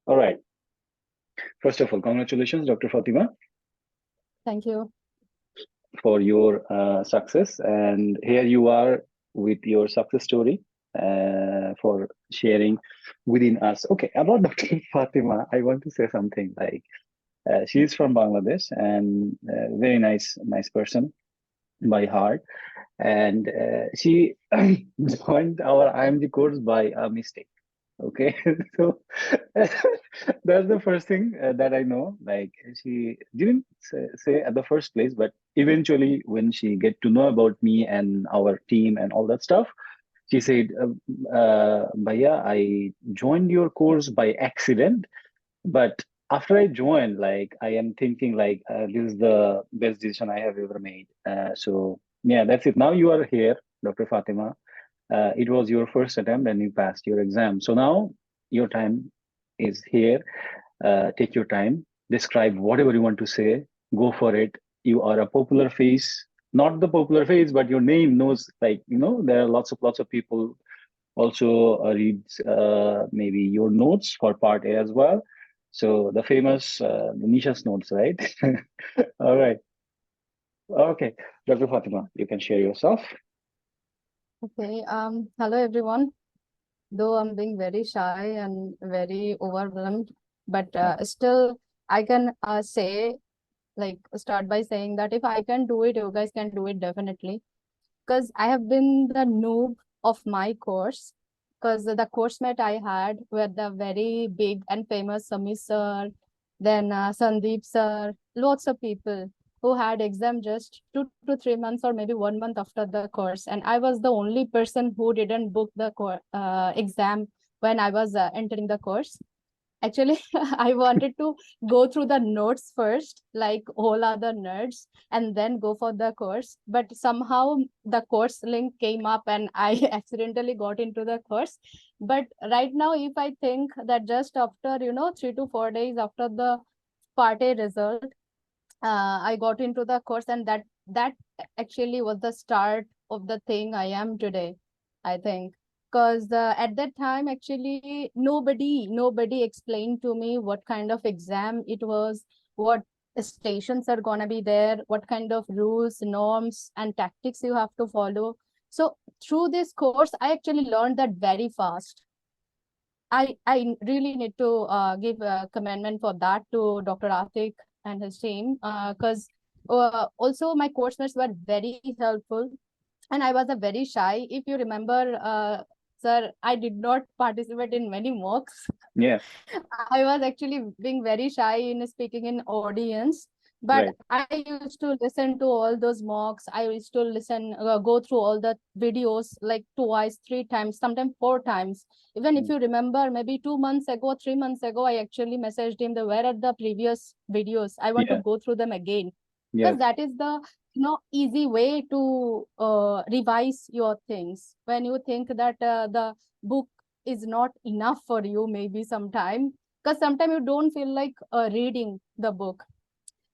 All right. First of all, congratulations, Dr. Fatima, Thank you. for your success. And here you are with your success story for sharing within us. Okay, about Dr. Fatima, I want to say something like she's from Bangladesh and very nice person by heart. And she joined our IMG course by a mistake. Okay, so that's the first thing that I know. Like she didn't say at the first place, but eventually when she get to know about me and our team and all that stuff, she said, Bhaiya, I joined your course by accident, but after I joined, like I am thinking like this is the best decision I have ever made. So yeah, that's it. Now you are here, Dr. Fatima. It was your first attempt and you passed your exam. So now your time is here. Take your time, describe whatever you want to say, go for it. You are a popular face, not the popular face, but your name knows, like, there are lots of people also reads maybe your notes for part A as well. So the famous Nisha's notes, right? All right. Okay. Dr. Fatima, you can share yourself. Okay. Hello everyone. Though I'm being very shy and very overwhelmed, but still I can say, like, start by saying that if I can do it, you guys can do it definitely. Because I have been the noob of my course. Because the course mate I had were the very big and famous Sami sir, then Sandeep sir, lots of people who had exam just 2 to 3 months or maybe 1 month after the course. And I was the only person who didn't book the exam when I was entering the course. Actually, I wanted to go through the notes first, like all other nerds, and then go for the course. But somehow the course link came up and I accidentally got into the course. But right now, if I think that just after, 3 to 4 days after the party result, I got into the course, and that actually was the start of the thing I am today, I think. Because at that time, actually, nobody explained to me what kind of exam it was, what stations are gonna be there, what kind of rules, norms, and tactics you have to follow. So through this course, I actually learned that very fast. I really need to give a commendment for that to Dr. Atik and his team, because also my course mates were very helpful, and I was a very shy. If you remember, sir, I did not participate in many mocks. Yeah, I was actually being very shy in speaking in audience, but right. I used to listen to all those mocks. I used to listen, go through all the videos like twice, 3 times, sometimes 4 times. Even if Mm. you remember, maybe 2 months ago, 3 months ago, I actually messaged him that where are the previous videos? I want to Yeah, go through them again, because yes, that is the easy way to revise your things when you think that the book is not enough for you, maybe sometime, because sometimes you don't feel like reading the book.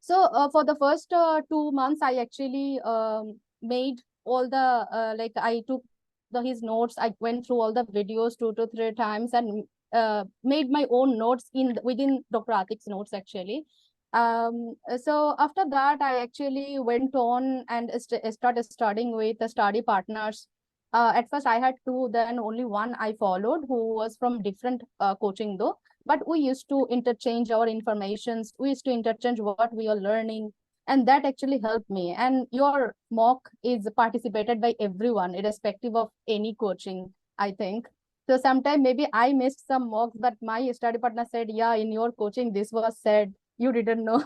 So for the first 2 months, I actually made all the I took his notes. I went through all the videos 2 to 3 times and made my own notes within Dr. Atik's notes actually. So after that, I actually went on and started studying with the study partners. At first, I had two, then only one I followed, who was from different coaching though. But we used to interchange our informations. We used to interchange what we are learning, and that actually helped me. And your mock is participated by everyone, irrespective of any coaching, I think. So sometimes maybe I missed some mocks, but my study partner said, yeah, in your coaching this was said, you didn't know.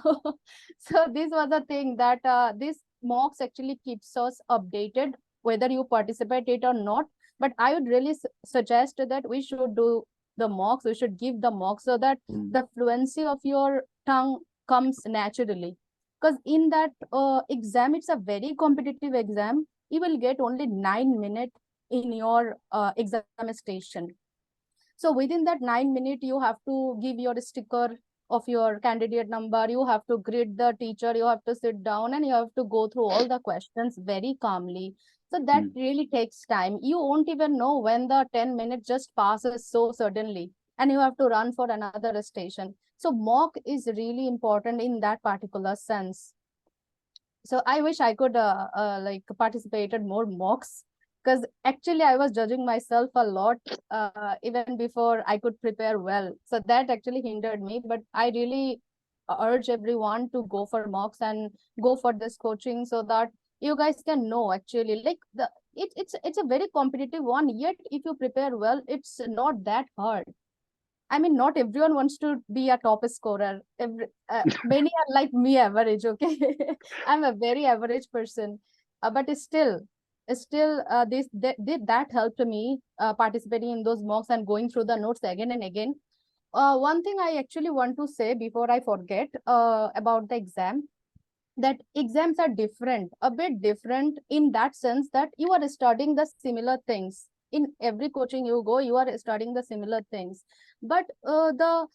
So this was a thing that this mocks actually keeps us updated, whether you participate it or not. But I would really suggest that we should do the mocks. We should give the mocks so that mm, the fluency of your tongue comes naturally. Because in that exam, it's a very competitive exam. You will get only 9 minutes in your examination. So within that 9 minutes, you have to give your sticker of your candidate number. You have to greet the teacher. You have to sit down and you have to go through all the questions very calmly. So that mm, really takes time. You won't even know when the 10 minutes just passes so suddenly. and you have to run for another station. So mock is really important in that particular sense. So I wish I could like participated more mocks, because actually I was judging myself a lot even before I could prepare well. So that actually hindered me. But I really urge everyone to go for mocks and go for this coaching, so that you guys can know actually, like it's a very competitive one. Yet if you prepare well, it's not that hard. I mean, not everyone wants to be a top scorer. Many are like me, average. Okay, I'm a very average person, but that helped me participating in those mocks and going through the notes again and again. One thing I actually want to say before I forget about the exam, that exams are different, a bit different in that sense that you are studying the similar things. In every coaching you go, you are studying the similar things. But the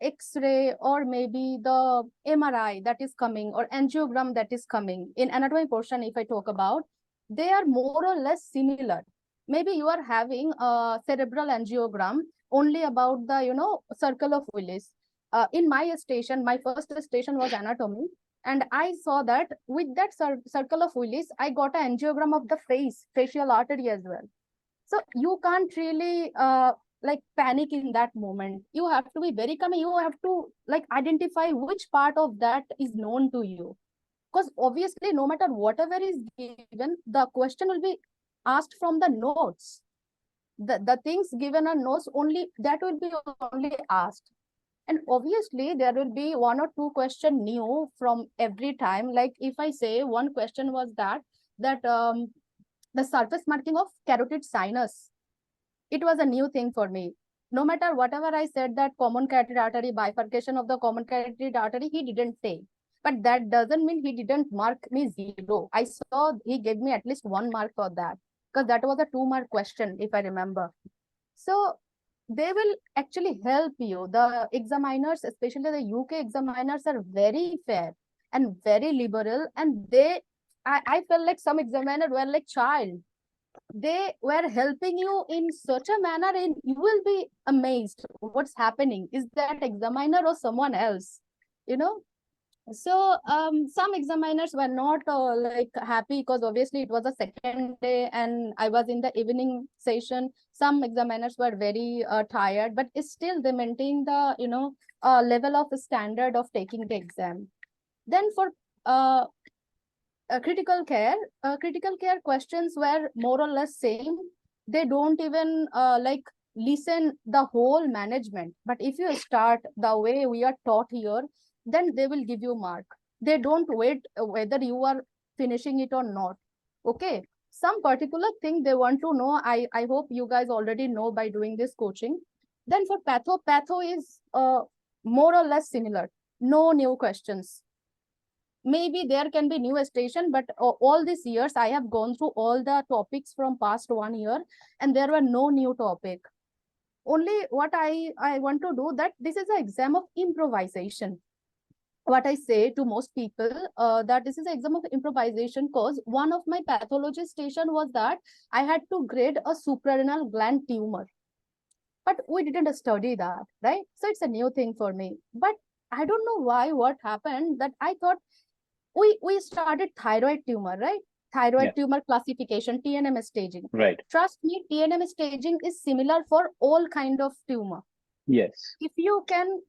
X-ray or maybe the MRI that is coming, or angiogram that is coming in anatomy portion, if I talk about, they are more or less similar. Maybe you are having a cerebral angiogram only about the, circle of Willis. In my station, my first station was anatomy, and I saw that with that circle of Willis, I got an angiogram of the facial artery as well. So you can't really like panic in that moment. You have to be very calm. You have to like identify which part of that is known to you. Because obviously, no matter whatever is given, the question will be asked from the notes. The things given on notes only, that will be only asked. And obviously, there will be one or two question new from every time. Like if I say one question was that the surface marking of carotid sinus, it was a new thing for me. No matter whatever I said, that common carotid artery, bifurcation of the common carotid artery, he didn't say. But that doesn't mean he didn't mark me 0. I saw he gave me at least 1 mark for that, because that was a 2-mark question, if I remember. So they will actually help you. The examiners, especially the UK examiners, are very fair and very liberal. And I felt like some examiners were like child. They were helping you in such a manner, and you will be amazed what's happening. Is that examiner or someone else? You know, so some examiners were not like happy, because obviously it was a second day and I was in the evening session. Some examiners were very tired, but still they maintained the level of standard of taking the exam. Then for uh, critical care questions were more or less same. They don't even like listen the whole management. But if you start the way we are taught here, then they will give you mark. They don't wait whether you are finishing it or not. Okay, some particular thing they want to know, I hope you guys already know by doing this coaching. Then for patho is more or less similar. No new questions. Maybe there can be new station, but all these years I have gone through all the topics from past 1 year, and there were no new topic. Only what I want to do, that this is an exam of improvisation. What I say to most people, that this is an exam of improvisation, because one of my pathology station was that I had to grade a suprarenal gland tumor, but we didn't study that, right? So it's a new thing for me. But I don't know why, what happened, that I thought we started thyroid tumor, right? Thyroid Yeah. tumor classification, TNM staging. Right. Trust me, TNM staging is similar for all kind of tumor. Yes. If you can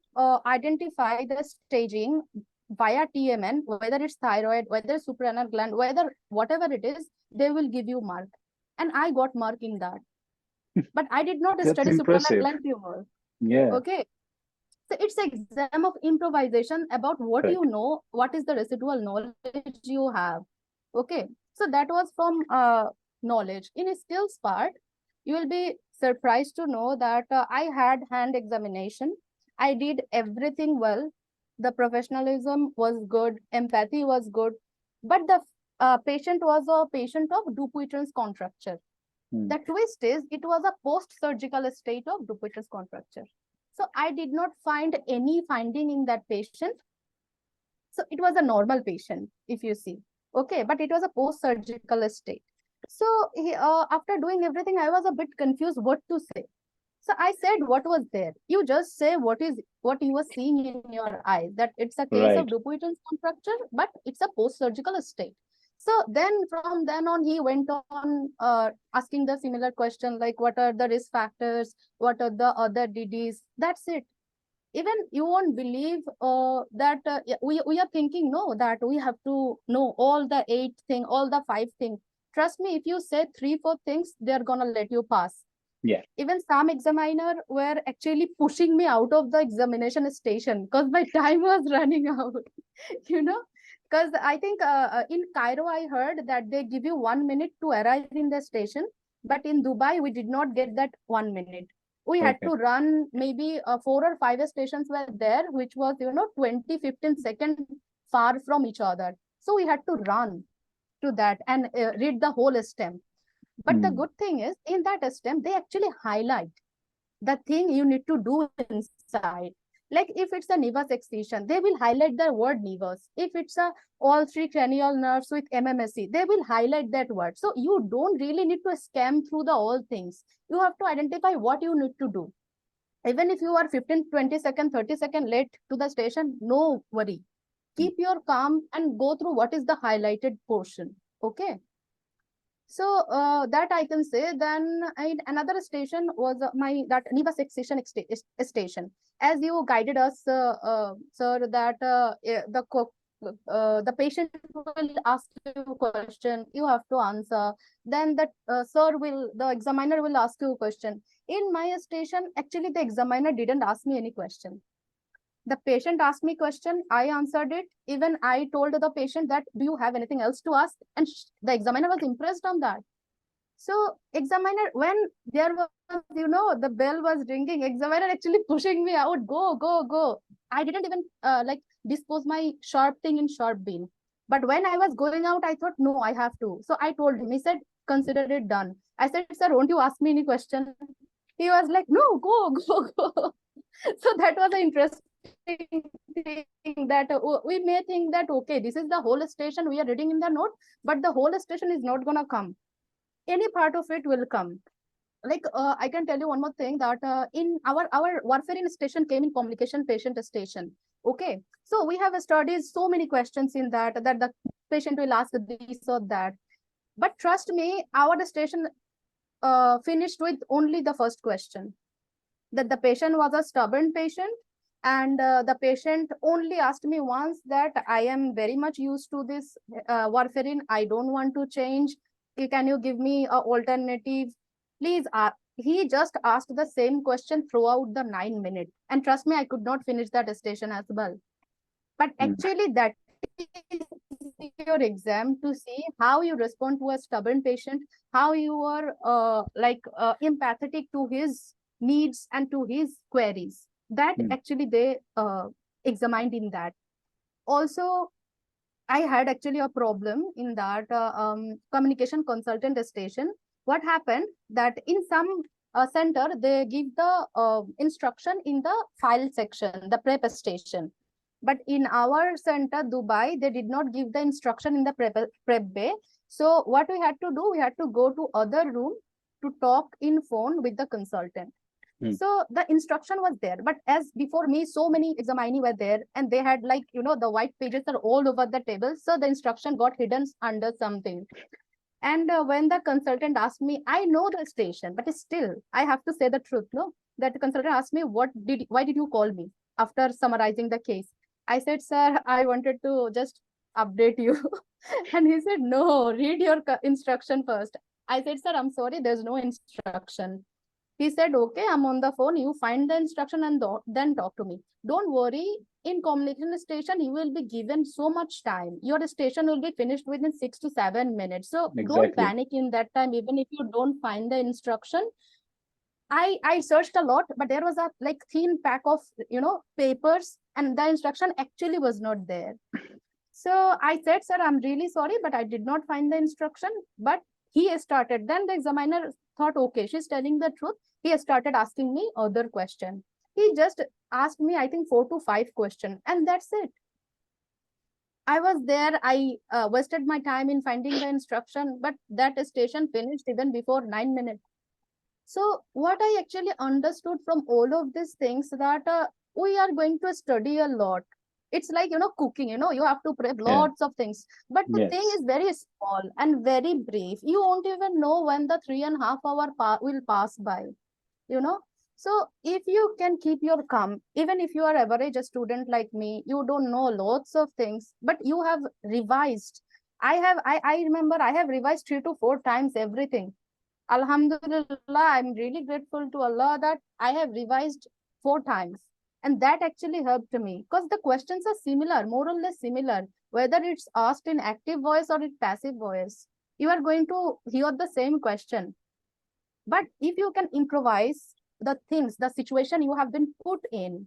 identify the staging via TMN, whether it's thyroid, whether it's suprarenal gland, whether whatever it is, they will give you mark. And I got mark in that. But I did not That's study suprarenal impressive. gland tumor. Yeah. Okay. So it's an exam of improvisation about what you Correct. know, what is the residual knowledge you have. Okay. So that was from knowledge. In a skills part, you will be surprised to know that I had hand examination. I did everything well. The professionalism was good. Empathy was good. But the patient was a patient of Dupuytren's contracture. Hmm. The twist is it was a post-surgical state of Dupuytren's contracture. So I did not find any finding in that patient. So it was a normal patient, if you see. Okay, but it was a post-surgical state. So after doing everything, I was a bit confused what to say. So I said what was there. You just say what you were seeing in your eyes, that it's a case of Right. Dupuytren's contracture, but it's a post-surgical state. So then from then on, he went on asking the similar question, like what are the risk factors, what are the other DDs. That's it. Even you won't believe that yeah, we are thinking, no, that we have to know all the 8 thing, all the 5 things. Trust me, if you say 3 4 things, they're gonna let you pass. Yeah. Even some examiner were actually pushing me out of the examination station because my time was running out. you know because I think in Cairo I heard that they give you 1 minute to arrive in the station, but in Dubai we did not get that 1 minute. We had Okay. to run maybe 4 or 5 stations were there, which was 20 15 seconds far from each other. So we had to run to that and read the whole stem. But the Mm. good thing is, in that stem, they actually highlight the thing you need to do inside. Like if it's a nevus excision, they will highlight the word nevus. If it's a all 3 cranial nerves with MMSE, they will highlight that word. So you don't really need to scan through the all things. You have to identify what you need to do. Even if you are 15, 20 second, 30 second late to the station, no worry. Mm. Keep your calm and go through what is the highlighted portion. Okay. So that I can say. Then another station was my that Niva section station. As you guided us, sir, that the patient will ask you a question, you have to answer. Then the examiner will ask you a question. In my station, actually, the examiner didn't ask me any question. The patient asked me question, I answered it. Even I told the patient that, do you have anything else to ask? And the examiner was impressed on that. So examiner, when there was, the bell was ringing, examiner actually pushing me out, go, go, go. I didn't even like dispose my sharp thing in sharp bin. But when I was going out, I thought, no, I have to. So I told him, he said, consider it done. I said, sir, won't you ask me any question? He was like, no, go, go, go. So that was an interesting thing, that we may think that, okay, this is the whole station we are reading in the note, but the whole station is not going to come. Any part of it will come. Like I can tell you one more thing, that in our warfarin station came in communication patient station. Okay, so we have studied so many questions in that the patient will ask this or that. But trust me, our station finished with only the first question, that the patient was a stubborn patient. And the patient only asked me once that, I am very much used to this warfarin, I don't want to change. Can you give me a alternative, please? He just asked the same question throughout the 9 minutes, and trust me, I could not finish that station as well. But Mm. actually, that is your exam, to see how you respond to a stubborn patient, how you are empathetic to his needs and to his queries. That Mm. actually they examined in that. Also, I had actually a problem in that communication consultant station. What happened that in some center, they give the instruction in the file section, the prep station. But in our center, Dubai, they did not give the instruction in the prep bay. So what we had to do, we had to go to other room to talk in phone with the consultant. Mm. So the instruction was there, but as before me, so many examinee were there, and they had, like, the white pages are all over the table. So the instruction got hidden under something. And when the consultant asked me, I know the station, but still I have to say the truth. No, that the consultant asked me, why did you call me after summarizing the case? I said, sir, I wanted to just update you. And he said, no, read your instruction first. I said, sir, I'm sorry, there's no instruction. He said, okay, I'm on the phone. You find the instruction and then talk to me. Don't worry. In communication station, you will be given so much time. Your station will be finished within 6 to 7 minutes. So don't Exactly. panic in that time, even if you don't find the instruction. I searched a lot, but there was a like thin pack of papers, and the instruction actually was not there. So I said, sir, I'm really sorry, but I did not find the instruction. But he started. Then the examiner thought, okay, she's telling the truth. He started asking me other question. He just asked me, I think, 4 to 5 questions, and that's it. I was there. I wasted my time in finding the instruction, but that station finished even before 9 minutes. So what I actually understood from all of these things that we are going to study a lot. It's like, cooking, you have to prep Yeah. lots of things. But the thing Yes. is very small and very brief. You won't even know when the 3.5 hour will pass by, you know. So if you can keep your calm, even if you are average a student like me, you don't know lots of things, but you have revised. I remember I have revised 3 to 4 times everything. Alhamdulillah, I'm really grateful to Allah that I have revised 4 times. And that actually helped me because the questions are similar, more or less similar, whether it's asked in active voice or in passive voice. You are going to hear the same question. But if you can improvise the things, the situation you have been put in,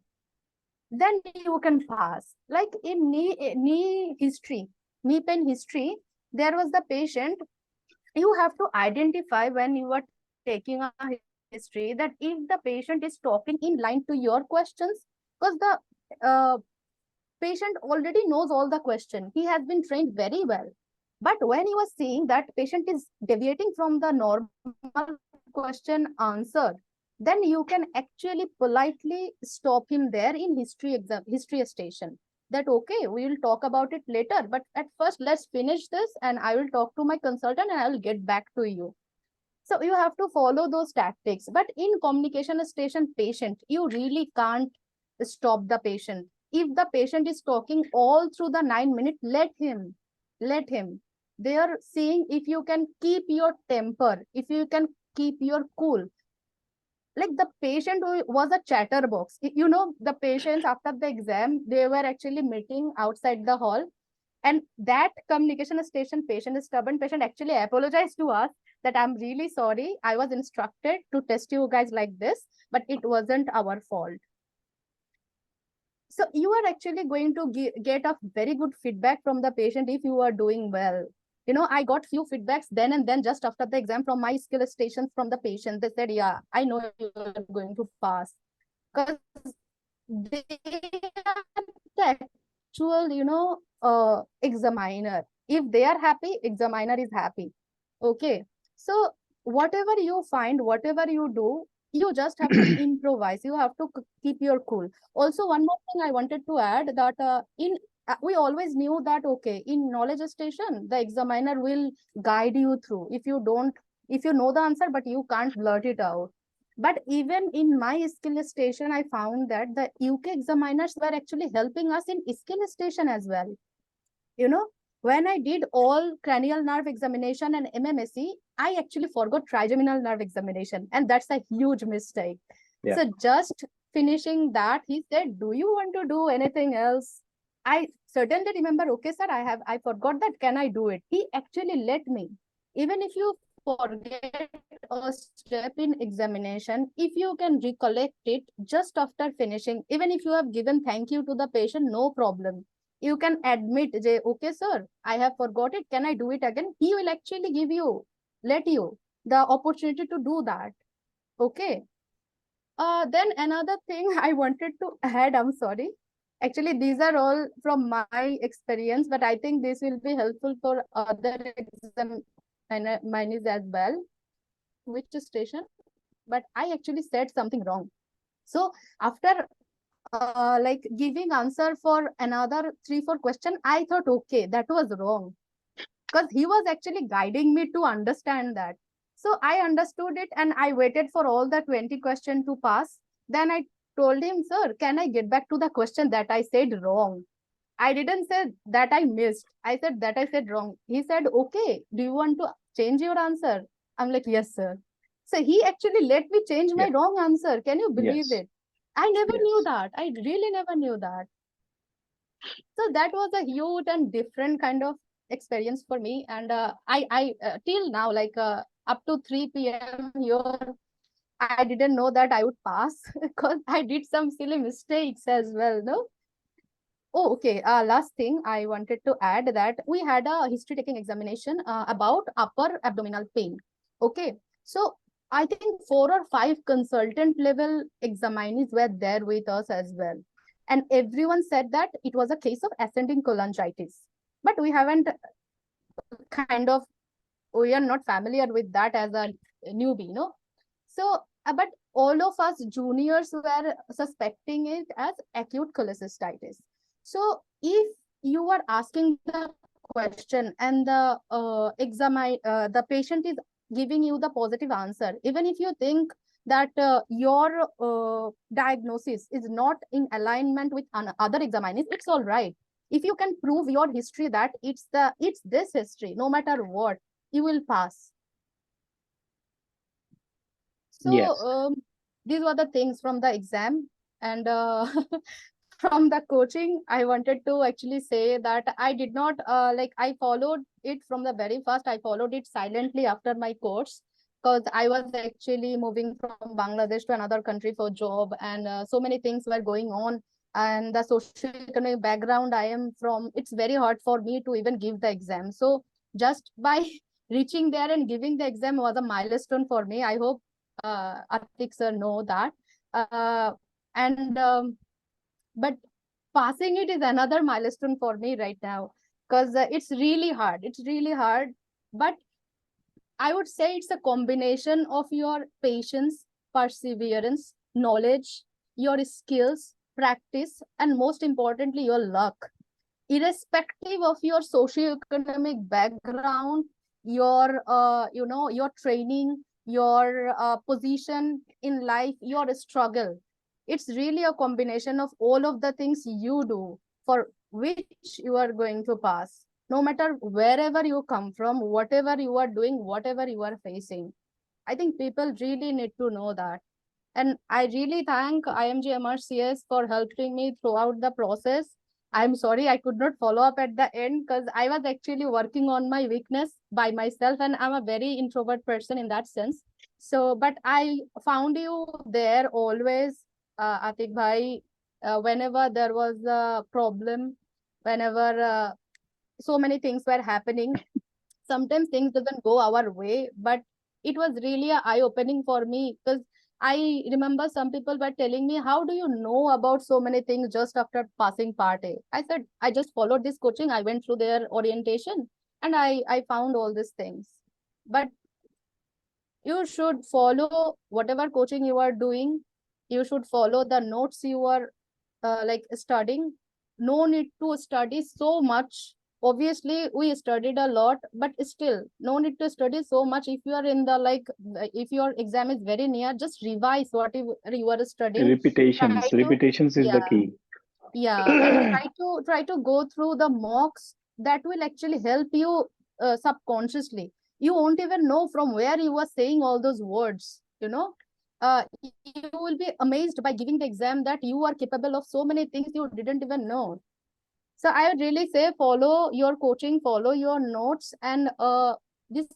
then you can pass. Like in knee pain history, there was the patient. You have to identify when you are taking a history that if the patient is talking in line to your questions, because the uh, patient already knows all the question. He has been trained very well. But when you are seeing that patient is deviating from the normal question answer, then you can actually politely stop him there in history station. That okay, we will talk about it later. But at first, let's finish this, and I will talk to my consultant, and I will get back to you. So you have to follow those tactics. But in communication station patient, you really can't stop the patient. If the patient is talking all through the 9 minutes, let him. They are seeing if you can keep your temper, if you can keep your cool. Like the patient who was a chatterbox. The patients after the exam, they were actually meeting outside the hall, and that communication station patient, a stubborn patient, actually apologized to us that I'm really sorry. I was instructed to test you guys like this, but it wasn't our fault. So you are actually going to get a very good feedback from the patient if you are doing well. I got few feedbacks then and then just after the exam from my skill stations from the patient. They said, yeah, I know you are going to pass. Because they are the actual, examiner. If they are happy, examiner is happy. Okay. So whatever you find, whatever you do, you just have to improvise. You have to keep your cool. Also, one more thing I wanted to add that in we always knew that okay, in knowledge station, the examiner will guide you through. If you know the answer, but you can't blurt it out. But even in my skill station, I found that the UK examiners were actually helping us in skill station as well. You know, when I did all cranial nerve examination and MMSE, I actually forgot trigeminal nerve examination, and that's a huge mistake. Yeah. So just finishing that, he said, "Do you want to do anything else?" I certainly remember, okay, sir, I forgot that. Can I do it? He actually let me. Even if you forget a step in examination, if you can recollect it just after finishing, even if you have given thank you to the patient, no problem. You can admit, okay, sir, I have forgot it. Can I do it again? He will actually let you the opportunity to do that. Okay. Then another thing I wanted to add, I'm sorry. Actually, these are all from my experience, but I think this will be helpful for other examiners as well. Which station? But I actually said something wrong. So after like giving answer for another 3 4 question, I thought okay, that was wrong, because he was actually guiding me to understand that. So I understood it and I waited for all the 20 question to pass. Then I told him, sir, can I get back to the question that I said wrong? I didn't say that I missed. I said that I said wrong. He said, okay, do you want to change your answer? I'm like, yes, sir. So he actually let me change my Yeah. wrong answer. Can you believe Yes. it? I never knew Yes. that. I really never knew that. So that was a huge and different kind of experience for me. And I till now, like up to 3 p.m. here, I didn't know that I would pass because I did some silly mistakes as well. No. Oh, okay. Last thing I wanted to add that we had a history taking examination about upper abdominal pain. Okay. So I think 4 or 5 consultant level examinees were there with us as well. And everyone said that it was a case of ascending cholangitis. But we haven't kind of, we are not familiar with that as a newbie, no? So, but all of us juniors were suspecting it as acute cholecystitis. So, if you are asking the question and the patient is giving you the positive answer, even if you think that your diagnosis is not in alignment with other examinees, it's all right. If you can prove your history that it's this history, no matter what, you will pass. So Yes. these were the things from the exam. And from the coaching, I wanted to actually say that I did not I followed it from the very first. I followed it silently after my course, because I was actually moving from Bangladesh to another country for job, and so many things were going on. And the socioeconomic background I am from, it's very hard for me to even give the exam. So just by reaching there and giving the exam was a milestone for me. I hope Atik sir know that. And but passing it is another milestone for me right now, because it's really hard. It's really hard. But I would say it's a combination of your patience, perseverance, knowledge, your skills, practice, and most importantly, your luck. Irrespective of your socioeconomic background, your your training, your position in life, your struggle, it's really a combination of all of the things you do for which you are going to pass, no matter wherever you come from, whatever you are doing, whatever you are facing. I think people really need to know that. And I really thank IMG MRCS for helping me throughout the process. I'm sorry I could not follow up at the end, because I was actually working on my weakness by myself, and I'm a very introvert person in that sense. So, but I found you there always, Atik Bhai, whenever there was a problem, whenever so many things were happening. Sometimes things doesn't go our way, but it was really a eye opening for me, because I remember some people were telling me, how do you know about so many things just after passing part A? I said, I just followed this coaching, I went through their orientation, and I found all these things. But you should follow whatever coaching you are doing. You should follow the notes you are studying. No need to study so much. Obviously we studied a lot, but still no need to study so much. If you are in the if your exam is very near, just revise what you are studying. Repetitions. Try to, Repetitions is the yeah, key. yeah, and try to go through the mocks. That will actually help you subconsciously. You won't even know from where you are saying all those words, you will be amazed by giving the exam that you are capable of so many things you didn't even know. So I would really say follow your coaching, follow your notes, and these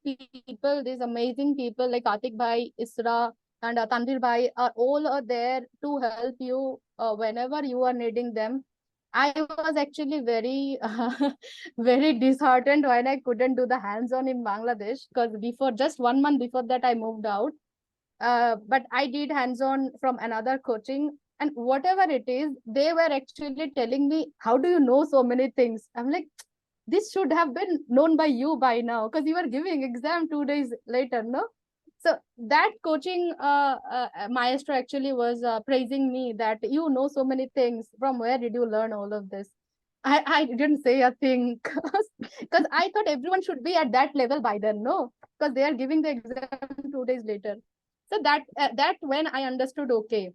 people, these amazing people like Atik Bhai, Isra, and Tanvir Bhai are all there to help you whenever you are needing them. I was actually very, very disheartened when I couldn't do the hands-on in Bangladesh, because before, just 1 month before that, I moved out. But I did hands-on from another coaching, and whatever it is, they were actually telling me, how do you know so many things? I'm like, this should have been known by you by now, because you are giving exam 2 days later, no? So that coaching maestro actually was praising me that you know so many things. From where did you learn all of this? I didn't say a thing, because I thought everyone should be at that level by then, no? Because they are giving the exam 2 days later. So that when I understood, okay,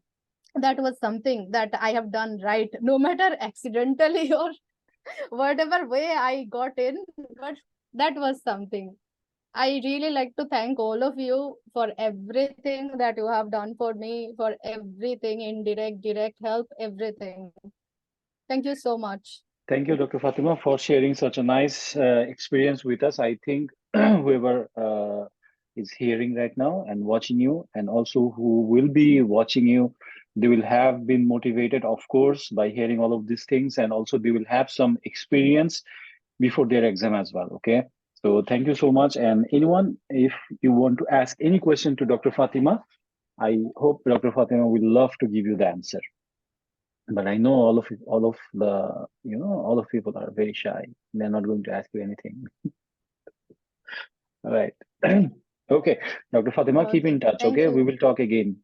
that was something that I have done right, no matter accidentally or whatever way I got in, but that was something. I really like to thank all of you for everything that you have done for me, for everything, indirect, direct help, everything. Thank you so much. Thank you, Dr. Fatima, for sharing such a nice experience with us. I think whoever is hearing right now and watching you, and also who will be watching you, they will have been motivated, of course, by hearing all of these things, and also they will have some experience before their exam as well. Okay. So thank you so much. And anyone, if you want to ask any question to Dr. Fatima, I hope Dr. Fatima will love to give you the answer. But I know all of the, all of people are very shy. They're not going to ask you anything. All right. Okay, Dr. Fatima, keep Okay. in touch. Thank Okay, we you. will talk again.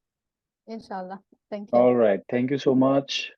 Inshallah. Thank you. All right. Thank you so much.